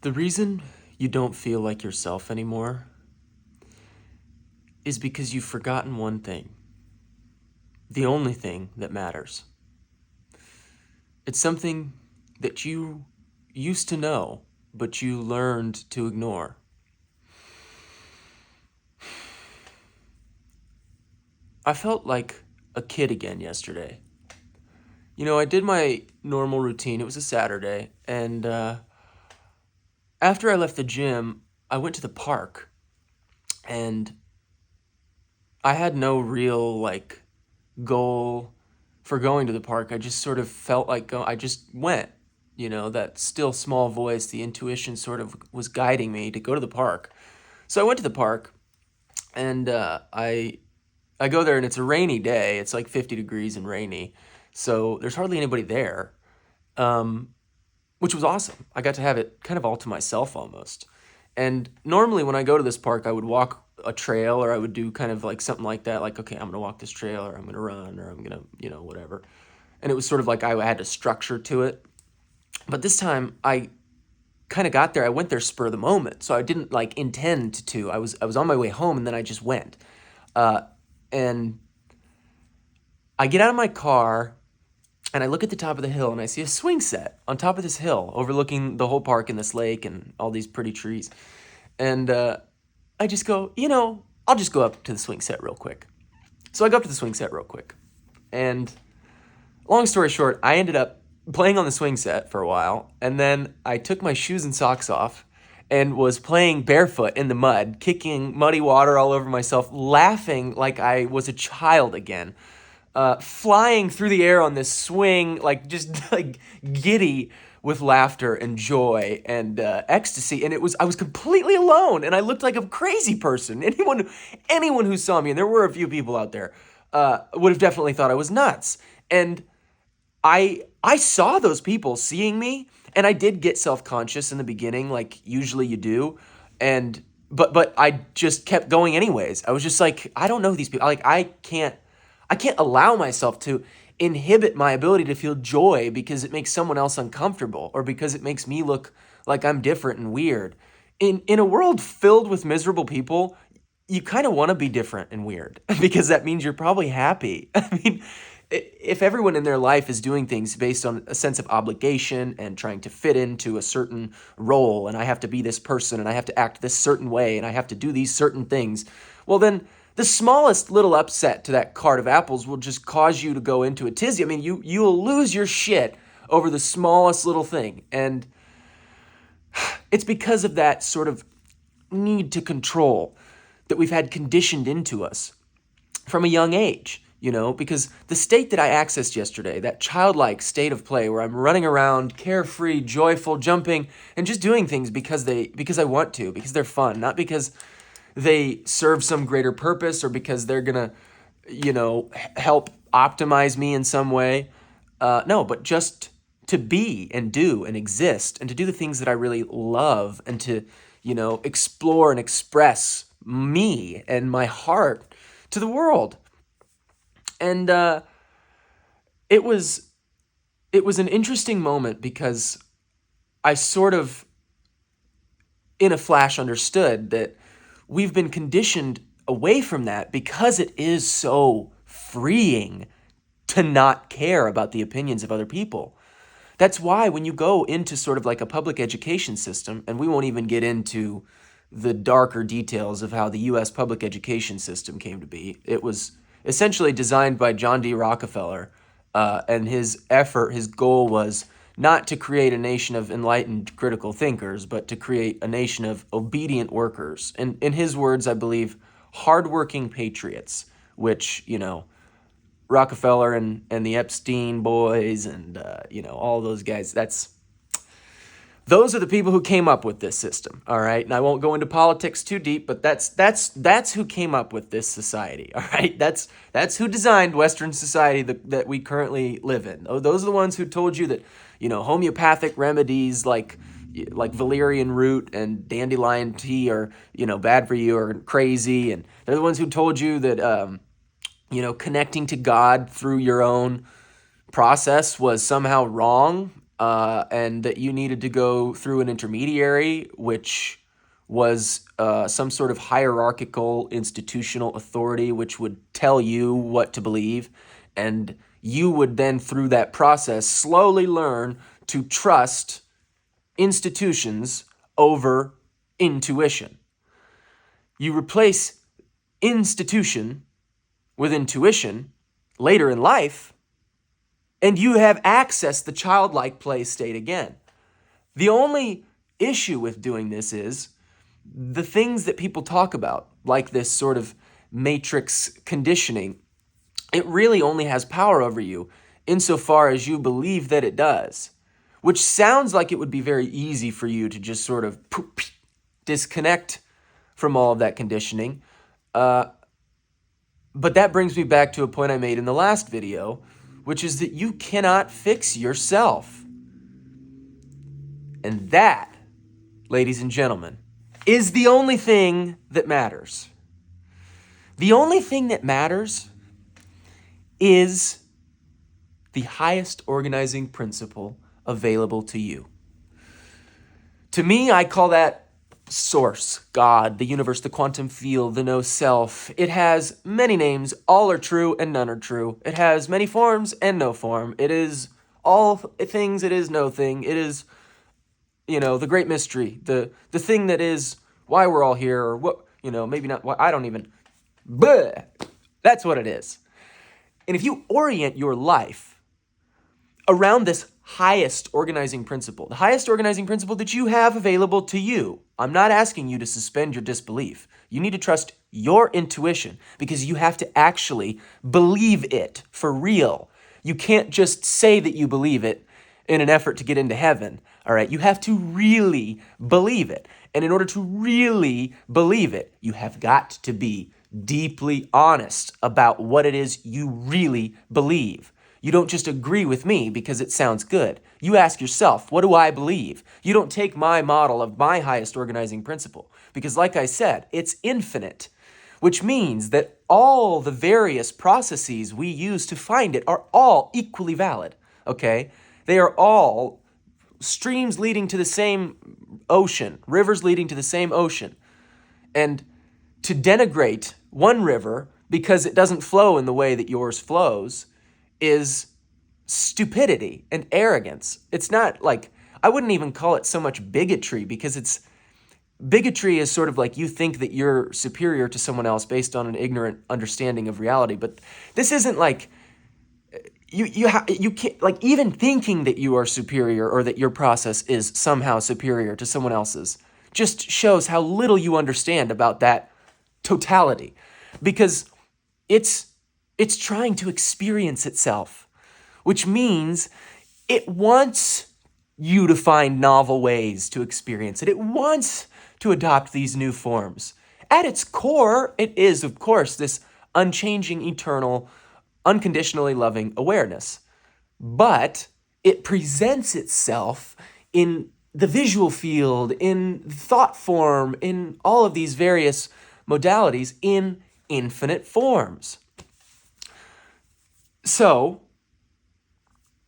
The reason you don't feel like yourself anymore is because you've forgotten one thing. The only thing that matters. It's something that you used to know, but you learned to ignore. I felt like a kid again yesterday. I did my normal routine. It was a Saturday, and after I left the gym, I went to the park, and I had no real goal for going to the park. I just sort of felt like I just went. That still small voice, the intuition sort of was guiding me to go to the park. So I went to the park, and I go there, and it's a rainy day. It's like 50 degrees and rainy, so there's hardly anybody there, um, which was awesome. I got to have it kind of all to myself almost. And normally when I go to this park, I would walk a trail, or I would do kind of like something like that. Like, okay, I'm going to walk this trail, or I'm going to run, or I'm going to, whatever. And it was sort of like I had a structure to it. But this time I kind of got there. I went there spur of the moment. So I didn't like intend to. I was on my way home, and then I just went. And I get out of my car, and I look at the top of the hill, and I see a swing set on top of this hill overlooking the whole park and this lake and all these pretty trees. And I just go, I'll just go up to the swing set real quick. So I go up to the swing set real quick. And long story short, I ended up playing on the swing set for a while. And then I took my shoes and socks off and was playing barefoot in the mud, kicking muddy water all over myself, laughing like I was a child again. Flying through the air on this swing, like just like giddy with laughter and joy and ecstasy. And I was completely alone, and I looked like a crazy person. Anyone who saw me, and there were a few people out there, would have definitely thought I was nuts. And I saw those people seeing me, and I did get self-conscious in the beginning, like usually you do. And but I just kept going anyways. I was just like, I don't know these people. Like I can't allow myself to inhibit my ability to feel joy because it makes someone else uncomfortable, or because it makes me look like I'm different and weird. In a world filled with miserable people, you kind of want to be different and weird because that means you're probably happy. I mean, if everyone in their life is doing things based on a sense of obligation and trying to fit into a certain role, and I have to be this person, and I have to act this certain way, and I have to do these certain things, well then the smallest little upset to that cart of apples will just cause you to go into a tizzy. I mean, you'll lose your shit over the smallest little thing. And it's because of that sort of need to control that we've had conditioned into us from a young age, because the state that I accessed yesterday, that childlike state of play where I'm running around, carefree, joyful, jumping, and just doing things because I want to, because they're fun, not because they serve some greater purpose or because they're gonna, help optimize me in some way. No, but just to be and do and exist and to do the things that I really love, and to, explore and express me and my heart to the world. And it was it was an interesting moment because I sort of in a flash understood that we've been conditioned away from that because it is so freeing to not care about the opinions of other people. That's why when you go into sort of like a public education system, and we won't even get into the darker details of how the US public education system came to be. It was essentially designed by John D. Rockefeller, and his goal was not to create a nation of enlightened critical thinkers, but to create a nation of obedient workers. And in his words, I believe, hardworking patriots, which, Rockefeller and the Epstein boys and, all those guys, those are the people who came up with this system, all right? And I won't go into politics too deep, but that's who came up with this society, all right? That's who designed Western society that we currently live in. Those are the ones who told you that, homeopathic remedies like valerian root and dandelion tea are, bad for you or crazy. And they're the ones who told you that, connecting to God through your own process was somehow wrong. and that you needed to go through an intermediary, which was some sort of hierarchical institutional authority which would tell you what to believe, and you would then, through that process, slowly learn to trust institutions over intuition. You replace institution with intuition later in life, and you have accessed the childlike play state again. The only issue with doing this is the things that people talk about, like this sort of matrix conditioning, it really only has power over you insofar as you believe that it does, which sounds like it would be very easy for you to just sort of disconnect from all of that conditioning. But that brings me back to a point I made in the last video, which is that you cannot fix yourself. And that, ladies and gentlemen, is the only thing that matters. The only thing that matters is the highest organizing principle available to you. To me, I call that Source, God, the universe, the quantum field, the no self. It has many names, all are true and none are true. It has many forms and no form. It is all things, it is no thing. It is, the great mystery, the thing that is why we're all here, or what, maybe not why, I don't even, bleh, that's what it is. And if you orient your life around this highest organizing principle, the highest organizing principle that you have available to you, I'm not asking you to suspend your disbelief. You need to trust your intuition because you have to actually believe it for real. You can't just say that you believe it in an effort to get into heaven, all right? You have to really believe it. And in order to really believe it, you have got to be deeply honest about what it is you really believe. You don't just agree with me because it sounds good. You ask yourself, what do I believe? You don't take my model of my highest organizing principle because, like I said, it's infinite, which means that all the various processes we use to find it are all equally valid, okay? They are all streams leading to the same ocean, rivers leading to the same ocean. And to denigrate one river because it doesn't flow in the way that yours flows is stupidity and arrogance. It's not like, I wouldn't even call it so much bigotry because bigotry is sort of like you think that you're superior to someone else based on an ignorant understanding of reality. But this isn't like, you can't, like, even thinking that you are superior or that your process is somehow superior to someone else's just shows how little you understand about that totality, because it's trying to experience itself, which means it wants you to find novel ways to experience it. It wants to adopt these new forms. At its core, it is, of course, this unchanging, eternal, unconditionally loving awareness. But it presents itself in the visual field, in thought form, in all of these various modalities in infinite forms. So,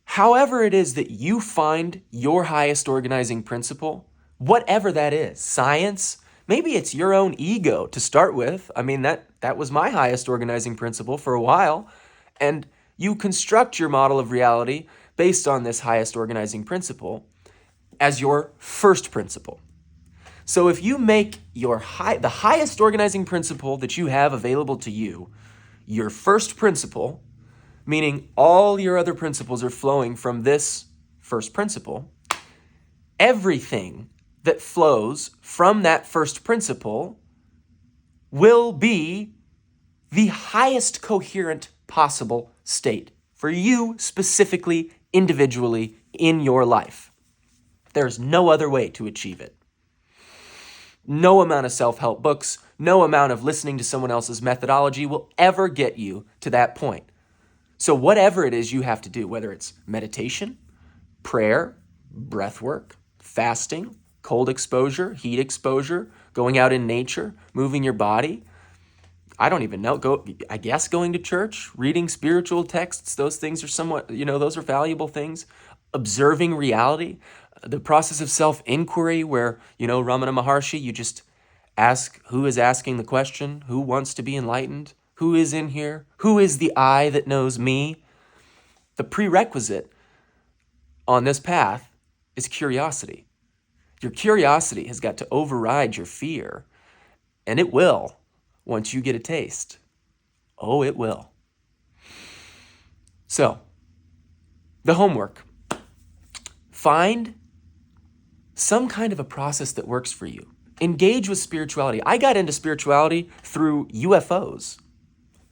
however it is that you find your highest organizing principle, whatever that is, science, maybe it's your own ego to start with. I mean, that was my highest organizing principle for a while. And you construct your model of reality based on this highest organizing principle as your first principle. So if you make the highest organizing principle that you have available to you your first principle, meaning all your other principles are flowing from this first principle, everything that flows from that first principle will be the highest coherent possible state for you specifically, individually, in your life. There's no other way to achieve it. No amount of self-help books, no amount of listening to someone else's methodology will ever get you to that point. So whatever it is you have to do, whether it's meditation, prayer, breath work, fasting, cold exposure, heat exposure, going out in nature, moving your body, I don't even know, I guess going to church, reading spiritual texts, those things are somewhat, those are valuable things. observing reality, the process of self-inquiry where, Ramana Maharshi, you just ask who is asking the question, who wants to be enlightened, who is in here, who is the I that knows me. The prerequisite on this path is curiosity. Your curiosity has got to override your fear, and it will once you get a taste. Oh, it will. So, the homework. Find some kind of a process that works for you. Engage with spirituality. I got into spirituality through UFOs.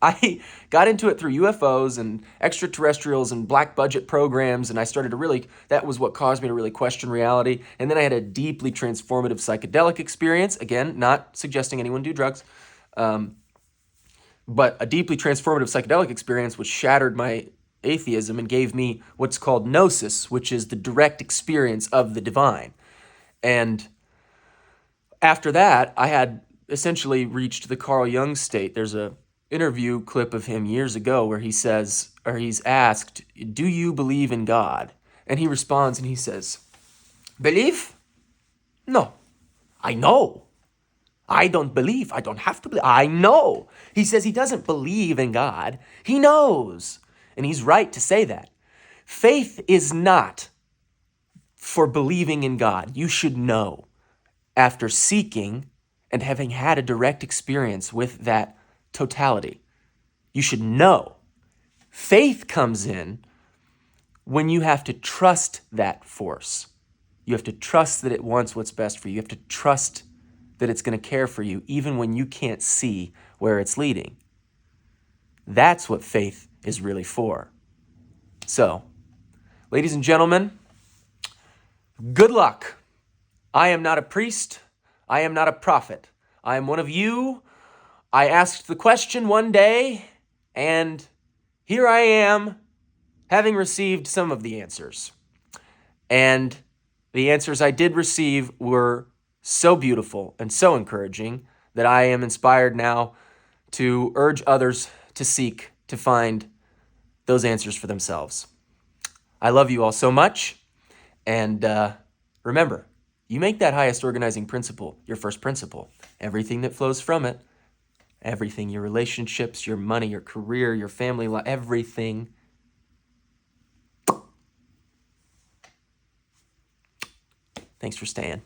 I got into it through UFOs and extraterrestrials and black budget programs, and I started to that was what caused me to really question reality. And then I had a deeply transformative psychedelic experience. Again, not suggesting anyone do drugs, but a deeply transformative psychedelic experience which shattered my atheism and gave me what's called gnosis, which is the direct experience of the divine. And after that, I had essentially reached the Carl Jung state. There's a interview clip of him years ago where he says, or he's asked, do you believe in God? And he responds and he says, believe? No. I know. I don't believe. I don't have to believe. I know. He says he doesn't believe in God. He knows. And he's right to say that. Faith is not for believing in God. You should know. After seeking and having had a direct experience with that totality, you should know. Faith comes in when you have to trust that force. You have to trust that it wants what's best for you. You have to trust that it's going to care for you even when you can't see where it's leading. That's what faith is really for. So, ladies and gentlemen, good luck. I am not a priest. I am not a prophet. I am one of you. I asked the question one day, and here I am, having received some of the answers. And the answers I did receive were so beautiful and so encouraging that I am inspired now to urge others to seek to find those answers for themselves. I love you all so much, and remember, you make that highest organizing principle your first principle. Everything that flows from it, everything, your relationships, your money, your career, your family life, everything. Thanks for staying.